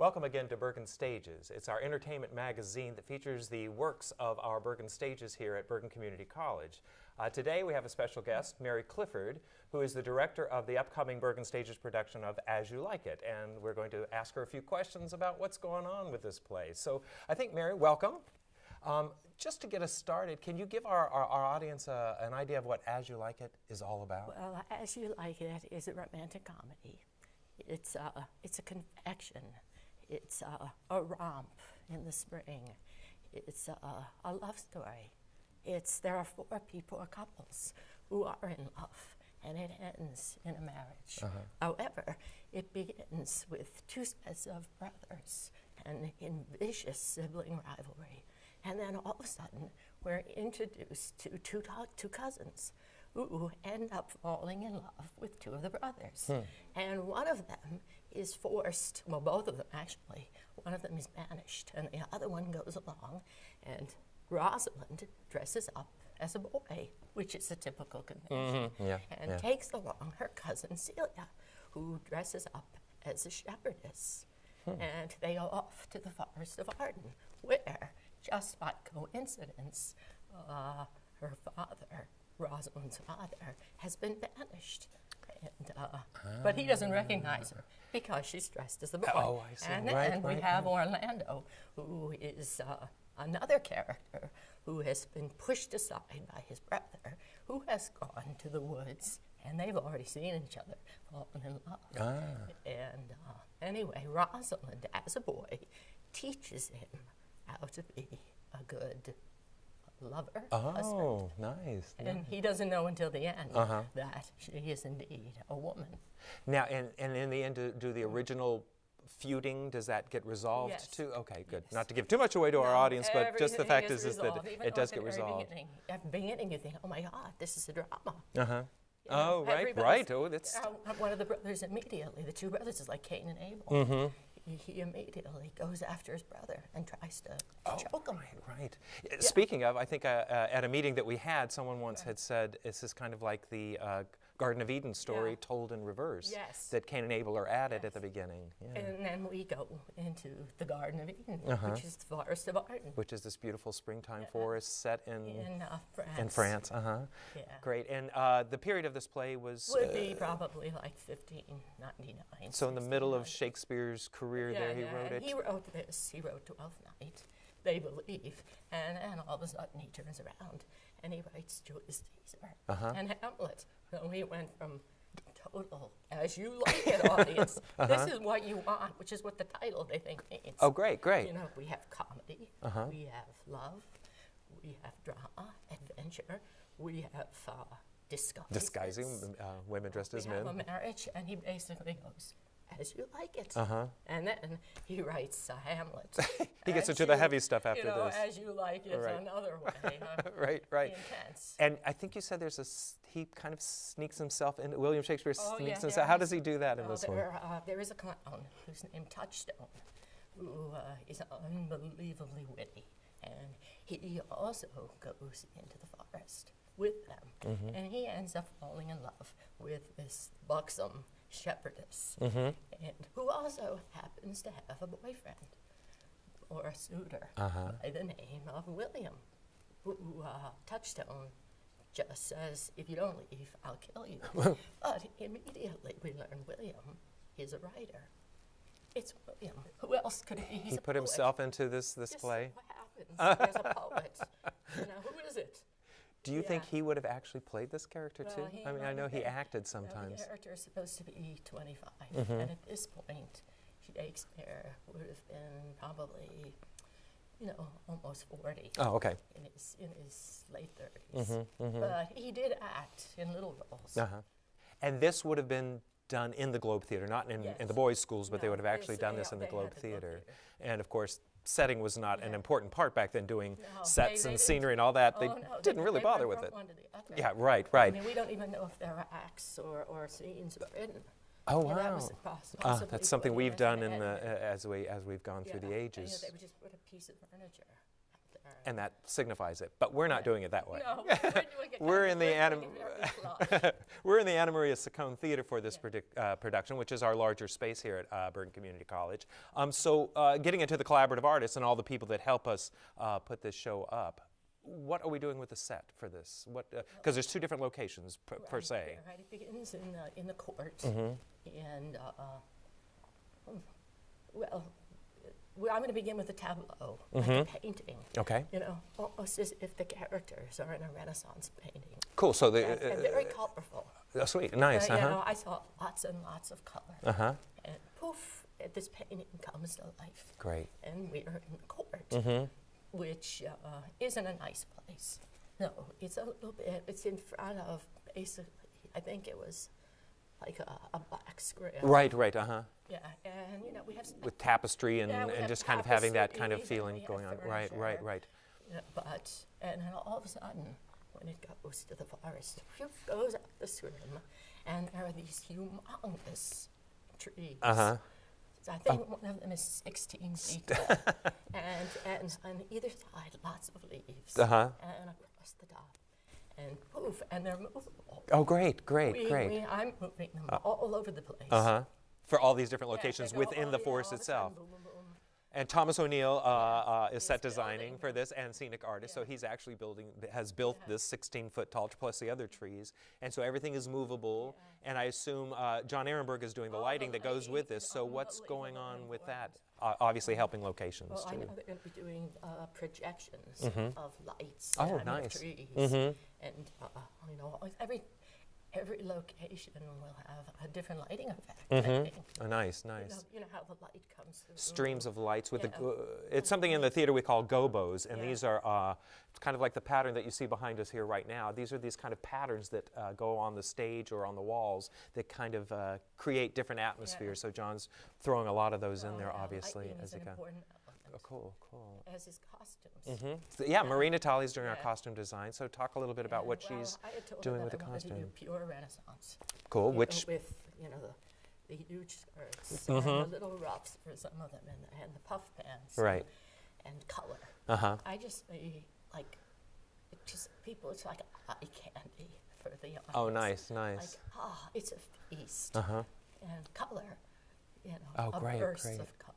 welcome again to Bergen Stages. It's our entertainment magazine that features the works of our Bergen Stages here at Bergen Community College. Today we have a special guest, Mary Clifford, who is the director of the upcoming Bergen Stages production of As You Like It, and we're going to ask her a few questions about what's going on with this play. So I think, Mary, welcome. Just to get us started, can you give our audience an idea of what As You Like It is all about? Well, As You Like It is a romantic comedy. It's a confection. It's a romp in the spring. It's a love story. There are four couples who are in love, and it ends in a marriage. However, it begins with two sets of brothers and in vicious sibling rivalry. And then all of a sudden, we're introduced to two cousins who end up falling in love with two of the brothers. And one of them is forced, well, both of them actually, one of them is banished, and the other one goes along, and Rosalind dresses up as a boy, which is a typical convention, and takes along her cousin Celia, who dresses up as a shepherdess. And they go off to the forest of Arden, where, just by coincidence, her father, Rosalind's father, has been banished. And, but he doesn't recognize her because she's dressed as the boy. Oh, I see. And then we have Orlando, who is another character who has been pushed aside by his brother, who has gone to the woods, and they've already seen each other fallen in love. And anyway, Rosalind, as a boy, teaches him how to be a good lover, husband. Oh, nice. And he doesn't know until the end that she is indeed a woman. Now, and in the end, do the original feuding, does that get resolved too? Okay, good. Yes. Not to give too much away to our audience, but just the fact is that it does get resolved. At the beginning, you think, oh my God, this is a drama. Oh, right. Oh, that's... One of the brothers immediately, the two brothers is like Cain and Abel. He immediately goes after his brother and tries to choke him. Right. Speaking of, I think at a meeting that we had, someone once had said, this is kind of like the Garden of Eden story told in reverse. Yes. That Cain and Abel are at it at the beginning. And then we go into the Garden of Eden, which is the forest of Arden. Which is this beautiful springtime forest set in France. In France, Yeah. Great. And the period of this play would be probably like 1599. So in the middle of Shakespeare's career there, he wrote it? He wrote this. He wrote Twelfth Night, they believe. And all of a sudden he turns around and he writes Julius Caesar and Hamlet. So he went from total, as you like it, audience, this is what you want, which is what the title they think means. Oh, great, great. You know, we have comedy, we have love, we have drama, adventure, we have disguising women dressed as men. We have a marriage, and he basically goes, as you like it. And then he writes Hamlet. He gets into the heavy stuff after this. As you like it, another way. Right. Intense. And I think you said he kind of sneaks himself in. William Shakespeare sneaks himself. How does he do that in this one? There is a clown who's named Touchstone, who is unbelievably witty, and he also goes into the forest with them, and he ends up falling in love with this buxom shepherdess, and who also happens to have a boyfriend or a suitor by the name of William, who Touchstone just says, if you don't leave, I'll kill you. But immediately we learn William is a writer. It's William. Who else could it be? He put himself into this play? What happens? There's a poet. Who is it? Do you think he would have actually played this character too? I mean, I know he acted The sometimes. character is supposed to be 25, and at this point, Shakespeare would have been probably, almost 40. Oh, okay. In his late 30s. But he did act in little roles. And this would have been done in the Globe Theater, not in the boys' schools, but they would have actually done this in the Globe Theater. And of course, setting was not an important part back then, doing sets and scenery and all that. They didn't really bother with it. Yeah, right. I mean, we don't even know if there are acts or scenes written. Oh, wow. That's something we've done as we've gone through the ages. They would just put a piece of furniture out And that signifies it. But we're not doing it that way. No, we're doing it. We're in the very we're in the Anna Maria Saccone Theater for this production, which is our larger space here at Bergen Community College. So getting into the collaborative artists and all the people that help us put this show up, what are we doing with the set for this? Because there's two different locations per se. Right, it begins in the court, and I'm going to begin with a tableau, like a painting. Okay. You know, almost as if the characters are in a Renaissance painting. Cool. So And very colorful. Oh, sweet, nice. You know, I saw lots and lots of color. And poof, this painting comes to life. Great. And we are in the court, which isn't a nice place. No, it's a little bit. It's in front of basically, I think it was like a black square. Right. Yeah, and you know we have with tapestry and, we and have just kind of having that kind of tapestry and feeling we have going on. furniture. Right. Yeah, and then all of a sudden, when it goes to the forest, it goes up the stream, and there are these humongous trees. I think one of them is 16 feet tall, and on either side, lots of leaves, and across the top, and poof, and they're movable. Oh, great. I'm moving them all over the place. For all these different locations they go within all- the forest all the itself. time, boom, boom, boom. And Thomas O'Neill is set He's designing building for this and scenic artist, so he's actually has built this 16-foot tall plus the other trees, and so everything is movable. And I assume John Ehrenberg is doing the lighting that goes with this. So what's going on with that? Obviously helping locations Well, I too. know they're going to be doing projections of lights Oh, and nice. of trees, and you know every location will have a different lighting effect. I think. Oh, nice. You know how the light comes through. Streams of lights with Yeah. it's something in the theater we call gobos, and Yeah. these are it's kind of like the pattern that you see behind us here right now. These are these kind of patterns that go on the stage or on the walls that kind of create different atmospheres. So John's throwing a lot of those in there, obviously, lighting as is he an goes. important element. Oh, cool. As is costumes. So, yeah, Marie Natali's doing our Yeah. costume design. So talk a little bit about what Well, she's I had told her doing that with the I wanted to do costume. pure Renaissance. Cool. You know, Which with the huge skirts and the little ruffs for some of them, and the puff pants. Right. And color. Uh-huh. I just like it just people. It's like eye candy for the audience. Oh, nice. Like it's a feast. And color. You know. Oh, a great, burst great. of color.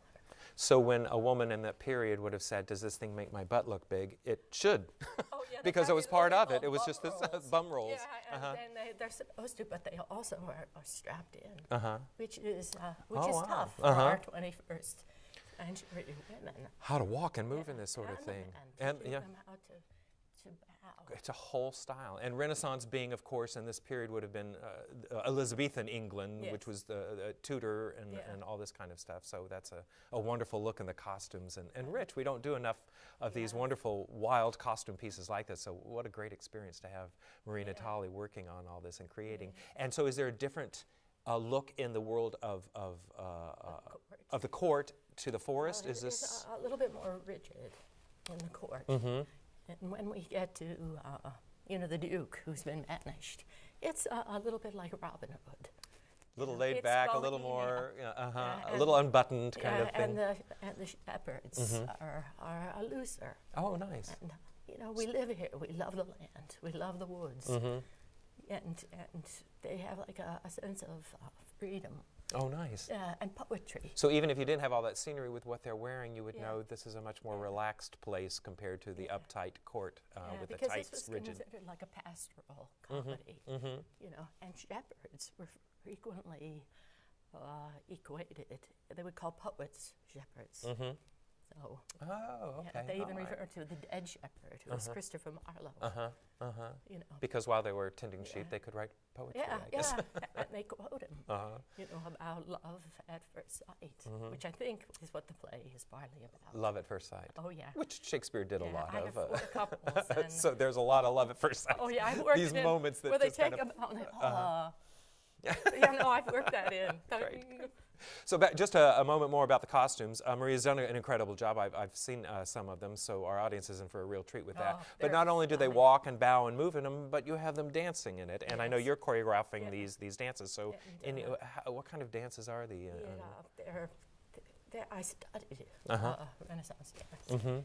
So when a woman in that period would have said, "Does this thing make my butt look big?" It should, Oh, yeah, because it was part of it. It was bum just this rolls. bum rolls. Yeah, and they're supposed to, but they also are strapped in, Uh-huh. which is Oh, wow. tough for our 21st century women. How to walk and move in this sort of thing. And teaching them how to bow. It's a whole style. And Renaissance being, of course, in this period would have been Elizabethan England, which Yes. was the Tudor and, Yeah. and all this kind of stuff. So that's a wonderful look in the costumes. And Rich, we don't do enough of these wonderful, wild costume pieces like this. So what a great experience to have Marie Natali working on all this and creating. And so is there a different look in the world of the court to the forest? Is this... It's a little bit more rigid in the court. And when we get to, the Duke, who's been banished, it's a little bit like Robin Hood. A little laid It's back, a going, little more, a and- little unbuttoned kind of thing. And the shepherds are looser. Oh, nice. And, we live here. We love the land. We love the woods. And they have like a sense of freedom. Oh, nice. And poetry. So even if you didn't have all that scenery with what they're wearing, you would know this is a much more relaxed place compared to the uptight court with the tight, because this was rigid. considered like a pastoral comedy, and shepherds were frequently equated. They would call poets shepherds. So Oh, okay. they even all right. refer to the dead shepherd, who was Christopher Marlowe. Because while they were tending sheep, they could write poetry, I guess. And they quote him, about love at first sight, which I think is what the play is partly about. Love at first sight. Oh yeah. Which Shakespeare did a lot I of. have 4 couples. And So there's a lot of love at first sight. oh yeah, I've worked These in moments that where they just take kind of, them out. I've worked that in. So just a moment more about the costumes. Maria's done an incredible job. I've seen some of them, so our audience is in for a real treat with that. But they're not only do they stunning. walk and bow and move in them, but you have them dancing in it. And I know Yes. you're choreographing these dances. So And, what kind of dances are they? I studied Renaissance dance.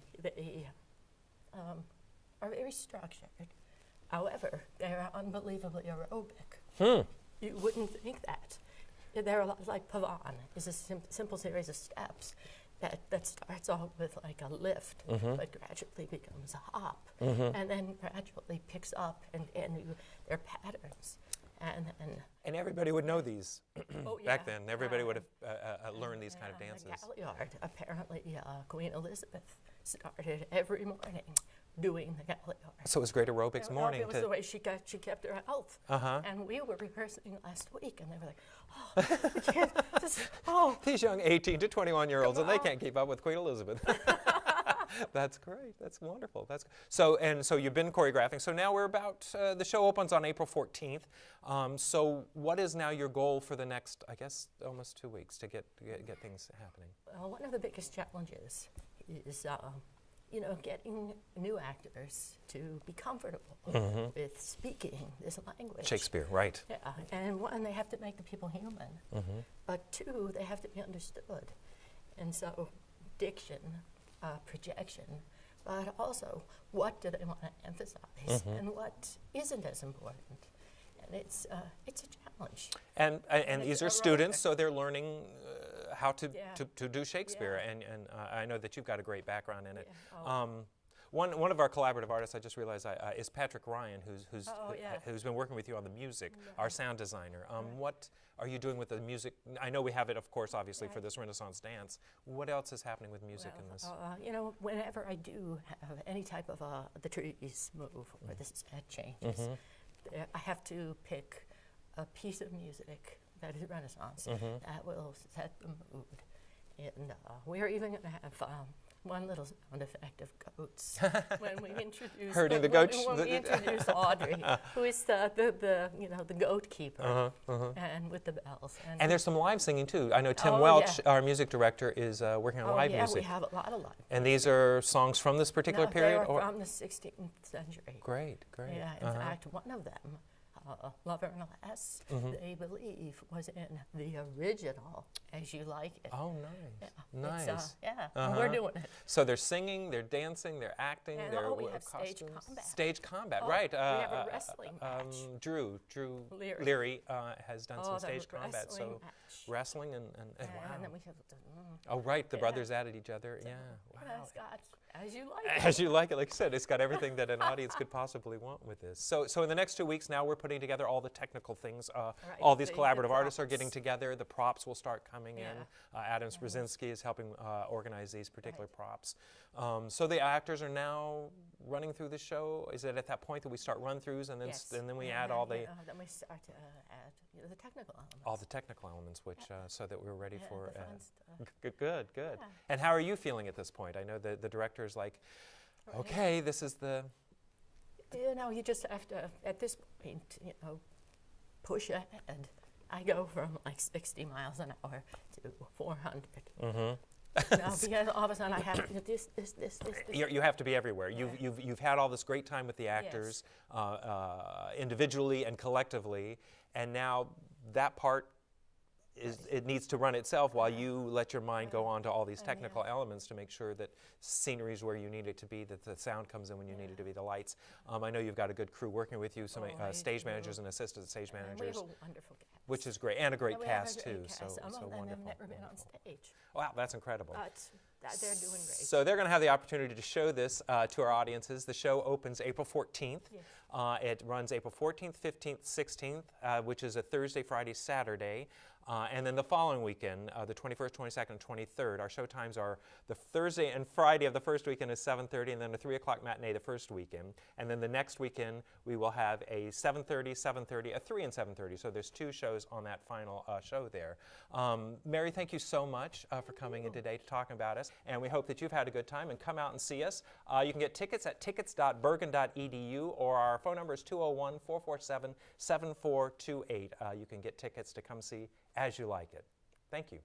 are very structured. However, they're unbelievably aerobic. You wouldn't think that. They're a lot like Pavan. It's a simple series of steps that starts off with like a lift, but gradually becomes a hop, and then gradually picks up, and their patterns. And everybody would know these Oh, back yeah. then. Everybody would have learned these kind of dances. The Galliard, apparently, Queen Elizabeth started every morning doing the Galliard. So it was great aerobics morning. It was the way she kept her health. And we were rehearsing last week, and they were like, "Oh, we can't." These young 18 to 21-year-olds, and they can't keep up with Queen Elizabeth. That's great. That's wonderful. So you've been choreographing. So now we're about the show opens on April 14th. So what is now your goal for the next, I guess, almost 2 weeks to get things happening? One of the biggest challenges is getting new actors to be comfortable with speaking this language. Shakespeare, right. Yeah, and one, they have to make the people human, but two, they have to be understood. And so diction, projection, but also what do they want to emphasize and what isn't as important. And it's a challenge. And these are students, so they're learning how to do Shakespeare, and I know that you've got a great background in it. One of our collaborative artists, I just realized, is Patrick Ryan, who's been working with you on the music, our sound designer. What are you doing with the music? I know we have it, of course, obviously, for this Renaissance dance. What else is happening with music in this? Whenever I do have any type of the trees move or the set changes, I have to pick a piece of music that is Renaissance that will set the mood. And we're even going to have one little sound effect of goats when we introduce herding the goats. When we introduce Audrey, who is the goat keeper, and with the bells. And there's some live singing too. I know Tim Welch, our music director, is working on live music. We have a lot of live. And these are songs from this particular period, they are from the 16th century. Great. Yeah, in fact, one of them, Lover and Lass, they believe was in the original As You Like It. Oh, nice. Yeah. Nice. We're doing it. So they're singing, they're dancing, they're acting, And they're we have costumes. stage combat. Stage combat, Oh, right. we have a wrestling match. Drew Leary has done some stage combat. So wrestling and wow. And then we have oh, right, the brothers added each other. Yeah, wow. It's got As You Like It. As You Like It, like you said, it's got everything that an audience could possibly want with this. So in the next 2 weeks now, we're putting together all the technical things. All these collaborative artists are getting together. The props will start coming in. Adam Sprzinski is helping organize these particular props. So the actors are now running through the show. Is it at that point that we start run-throughs and then we add all the... then we start to add the technical elements. All the technical elements, which so that we're ready for... the fun stuff. Good. Yeah. And how are you feeling at this point? I know the director's like, okay, this is the... You just have to, at this point, push ahead. I go from like 60 miles an hour to 400. Because all of a sudden I have to do this. You have to be everywhere. You've had all this great time with the actors, individually and collectively, and now that part it needs to run itself while you let your mind go on to all these technical elements to make sure that scenery is where you need it to be, that the sound comes in when you need it to be, the lights. I know you've got a good crew working with you, some stage managers and assistant stage managers. We have a wonderful cast. Which is great, and a great cast too. Some so of them wonderful. have never been on stage. Wow, that's incredible. They're doing great. So they're going to have the opportunity to show this to our audiences. The show opens April 14th. Yes. It runs April 14th, 15th, 16th, which is a Thursday, Friday, Saturday. And then the following weekend, the 21st, 22nd, and 23rd, our show times are the Thursday and Friday of the first weekend is 7:30, and then a 3 o'clock matinee the first weekend. And then the next weekend, we will have a 7:30, 7:30, a 3 and 7:30. So there's 2 shows on that final show there. Mary, thank you so much for coming in today to talk about us. And we hope that you've had a good time and come out and see us. You can get tickets at tickets.bergen.edu, or our phone number is 201-447-7428. You can get tickets to come see As You Like It. Thank you.